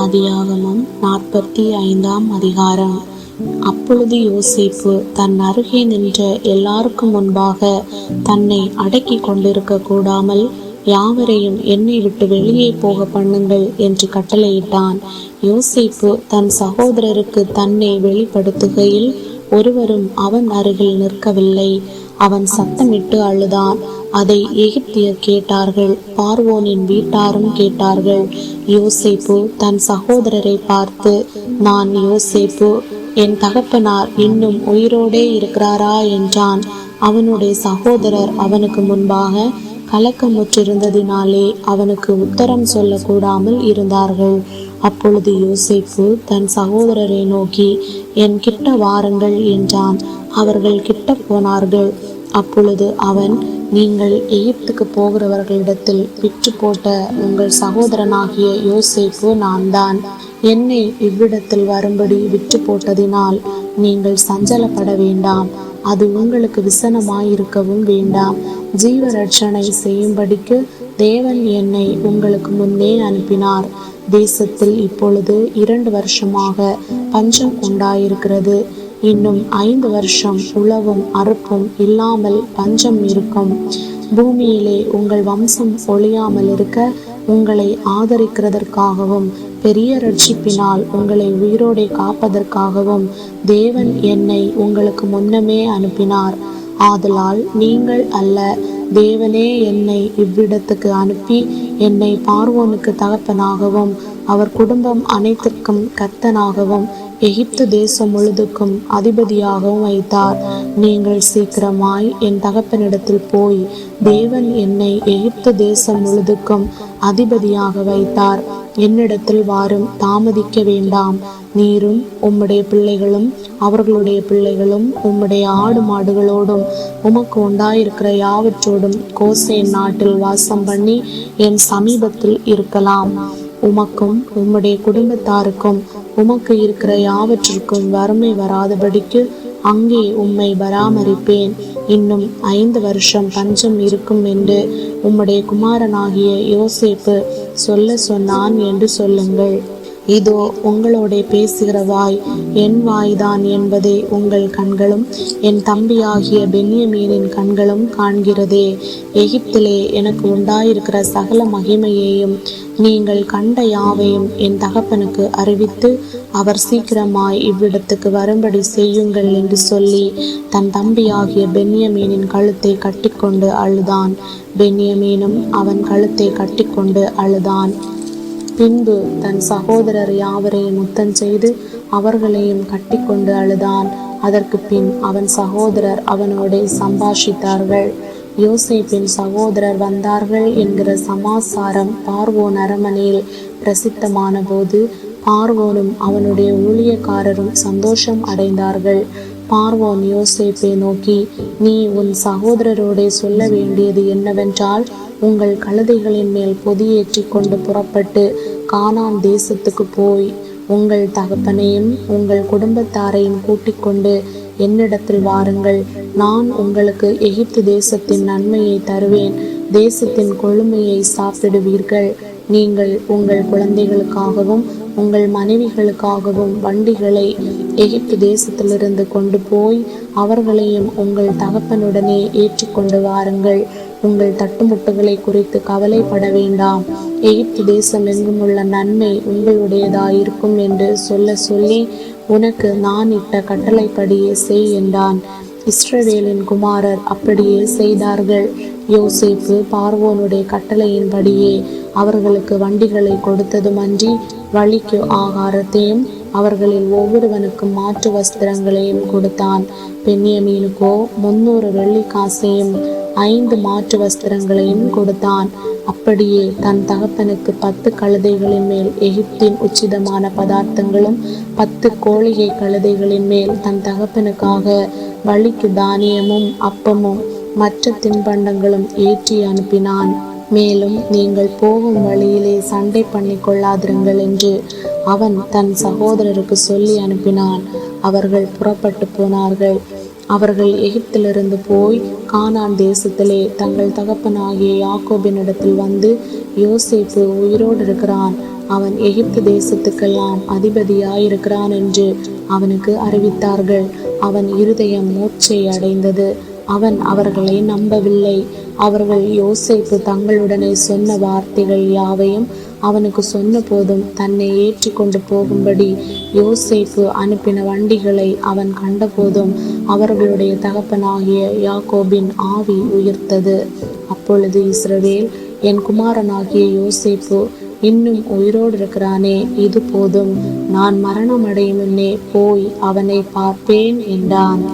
ஆதியாகமம் 45ஆம் அதிகாரம். அப்பொழுது யோசேப்பு தன் அருகே நின்ற எல்லாருக்கும் முன்பாக தன்னை அடக்கி கொண்டிருக்க கூடாமல், யாவரையும் என்னை விட்டு வெளியே போக பண்ணுங்கள் என்று கட்டளையிட்டான். யோசேப்பு தன் சகோதரருக்கு தன்னை வெளிப்படுத்துகையில் ஒருவரும் அவன் அருகில் நிற்கவில்லை. அவன் சத்தமிட்டு அழுதான். அதை எகிப்தியர் கேட்டார்கள், பார்வோனின் வீட்டாரும் கேட்டார்கள். யோசேப்பு தன் சகோதரரை பார்த்து, நான் யோசேப்பு, என் தகப்பனார் இன்னும் உயிரோடே இருக்கிறாரா என்றான். அவனுடைய சகோதரர் அவனுக்கு முன்பாக கலக்கமுற்றிருந்ததினாலே அவனுக்கு உத்தரம் சொல்லக்கூடாமல் இருந்தார்கள். அப்பொழுது யோசேப்பு தன் சகோதரரை நோக்கி, என் கிட்ட வாருங்கள் என்றான். அவர்கள் கிட்ட போனார்கள். அப்பொழுது அவன், நீங்கள் எகிப்துக்கு போகிறவர்களிடத்தில் விற்று போட்ட உங்கள் சகோதரனாகிய யோசேப்பு நான் தான். என்னை இவ்விடத்தில் வரும்படி விற்று போட்டதினால் நீங்கள் சஞ்சலப்பட வேண்டாம். அது உங்களுக்கு விசனமாயிருக்கவும் வேண்டாம். ஜீவரட்சணை செய்யும்படிக்கு தேவன் என்னை உங்களுக்கு முன்னே அனுப்பினார். தேசத்தில் இப்பொழுது 2 வருஷமாக பஞ்சம் உண்டாயிருக்கிறது. இன்னும் 5 வருஷம் உழவும் அறுப்பும் இல்லாமல் பஞ்சம் இருக்கும். பூமியிலே உங்கள் வம்சம் ஒழியாமல் இருக்க உங்களை ஆதரிக்கிறதற்காகவும் பெரிய ரட்சிப்பினால் உங்களை உயிரோடே காப்பதற்காகவும் தேவன் என்னை உங்களுக்கு முன்னமே அனுப்பினார். ஆதலால் நீங்கள் அல்ல, தேவனே என்னை இவ்விடத்துக்கு அனுப்பி என்னை பார்வோனுக்கு தகப்பனாகவும் அவர் குடும்பம் அனைத்திற்கும் கர்த்தனாகவும் எகிப்து தேசம் முழுதுக்கும் அதிபதியாகவும் வைத்தார். நீங்கள் சீக்கிரமாய் என் தகப்பனிடத்தில் போய், தேவன் என்னை எகிப்து தேசம் முழுதுக்கும் அதிபதியாக வைத்தார், என்னிடத்தில் வாரும், தாமதிக்க வேண்டாம். நீரும் உம்முடைய பிள்ளைகளும் அவர்களுடைய பிள்ளைகளும் உம்முடைய ஆடு மாடுகளோடும் உமக்கு உண்டாயிருக்கிற யாவற்றோடும் கோசேன் நாட்டில் வாசம் பண்ணி என் சமீபத்தில் இருக்கலாம். உமக்கும் உம்முடைய குடும்பத்தாருக்கும் உமக்கு இருக்கிற யாவற்றிற்கும் வறுமை வராதபடிக்கு அங்கே உம்மை பராமரிப்பேன். இன்னும் 5 வருஷம் பஞ்சம் இருக்கும் என்று உம்முடைய குமாரனாகிய யோசேப்பு சொல்ல சொன்னான் என்று சொல்லுங்கள். இதோ உங்களோட பேசுகிற வாய் என் வாய்தான் என்பதை உங்கள் கண்களும் என் தம்பியாகிய பென்யமீனின் கண்களும் காண்கிறதே. எகிப்திலே எனக்கு உண்டாயிருக்கிற சகல மகிமையையும் நீங்கள் கண்ட யாவையும் என் தகப்பனுக்கு அறிவித்து அவர் சீக்கிரமாய் இவ்விடத்துக்கு வரும்படி செய்யுங்கள் என்று சொல்லி தன் தம்பியாகிய பென்யமீனின் கழுத்தை கட்டிக்கொண்டு அழுதான். பென்யமீனும் அவன் கழுத்தை கட்டிக்கொண்டு அழுதான். பின்பு தன் சகோதரர் யாவரையும் முத்தம் செய்து அவர்களையும் கட்டிக்கொண்டு அழுதான். அதற்கு பின் அவன் சகோதரர் அவனோட சம்பாஷித்தார்கள். யோசேப்பின் சகோதரர் வந்தார்கள் என்கிற சமாசாரம் பார்வோன் அரண்மனையில் பிரசித்தமான போது பார்வோனும் அவனுடைய ஊழியக்காரரும் சந்தோஷம் அடைந்தார்கள். பார்வோன் யோசேப்பை நோக்கி, நீ உன் சகோதரரோட சொல்ல வேண்டியது என்னவென்றால், உங்கள் கழுதைகளின் மேல் பொதியேற்றி கொண்டு புறப்பட்டு கானான் தேசத்துக்கு போய் உங்கள் தகப்பனையும் உங்கள் குடும்பத்தாரையும் கூட்டிக் கொண்டு என்னிடத்தில் வாருங்கள். நான் உங்களுக்கு எகிப்து தேசத்தின் நன்மையை தருவேன். தேசத்தின் கொழுமையை சாப்பிடுவீர்கள். நீங்கள் உங்கள் குழந்தைகளுக்காகவும் உங்கள் மனைவிகளுக்காகவும் வண்டிகளை எகிப்து தேசத்திலிருந்து கொண்டு போய் அவர்களையும் உங்கள் தகப்பனுடனே ஏற்றிக்கொண்டு வாருங்கள். உங்கள் தட்டுமுட்டுகளை குறித்து கவலைப்பட வேண்டாம். எகிப்து தேசம் எங்கும் உள்ள நன்மை உங்களுடையதாயிருக்கும் என்று சொல்லி உனக்கு நான் இட்ட கட்டளைப்படியே செய் என்றான். இஸ்ரவேலின் குமாரர் அப்படியே செய்தார்கள். யோசேப்பு பார்வோனுடைய கட்டளையின்படியே அவர்களுக்கு வண்டிகளை கொடுத்ததுமன்றி வழிக்கு ஆகாரத்தையும் அவர்களில் ஒவ்வொருவனுக்கும் மாற்று வஸ்திரங்களையும் கொடுத்தான். பென்யமீனுக்கோ 300 வெள்ளிக்காசையும் 5 மாற்று வஸ்திரங்களையும் கொடுத்தான். அப்படியே தன் தகப்பனுக்கு 10 கழுதைகளின் மேல் எகிப்தின் உச்சிதமான பதார்த்தங்களும் 10 கோழிகை கழுதைகளின் மேல் தன் தகப்பனுக்காக வழிக்கு தானியமும் அப்பமும் மற்ற தின்பண்டங்களும் ஏற்றி அனுப்பினான். மேலும் நீங்கள் போகும் வழியிலே சண்டை பண்ணி கொள்ளாதிருங்கள் என்று அவன் தன் சகோதரருக்கு சொல்லி அனுப்பினான். அவர்கள் புறப்பட்டு போனார்கள். அவர்கள் எகிப்திலிருந்து போய் கானான் தேசத்திலே தங்கள் தகப்பனாகிய யாக்கோபினிடத்தில் வந்து, யோசேப்பு உயிரோடு இருக்கிறான், அவன் எகிப்து தேசத்துக்கெல்லாம் அதிபதியாயிருக்கிறான் என்று அவனுக்கு அறிவித்தார்கள். அவன் இருதயம் மூர்ச்சை அடைந்தது. அவன் அவர்களை நம்பவில்லை. அவர்கள் யோசேப்பு தங்களுடனே சொன்ன வார்த்தைகள் யாவையும் அவனுக்கு சொன்ன போதும் தன்னை ஏற்றி கொண்டு போகும்படி யோசேப்பு அனுப்பின வண்டிகளை அவன் கண்டபோதும் அவர்களுடைய தகப்பனாகிய யாக்கோபின் ஆவி உயிர்த்தது. அப்பொழுது இஸ்ரவேல், என் குமாரனாகிய யோசேப்பு இன்னும் உயிரோடு இருக்கிறானே, இது போதும், நான் மரணம் அடையும் முன்னே போய் அவனை பார்ப்பேன் என்றான்.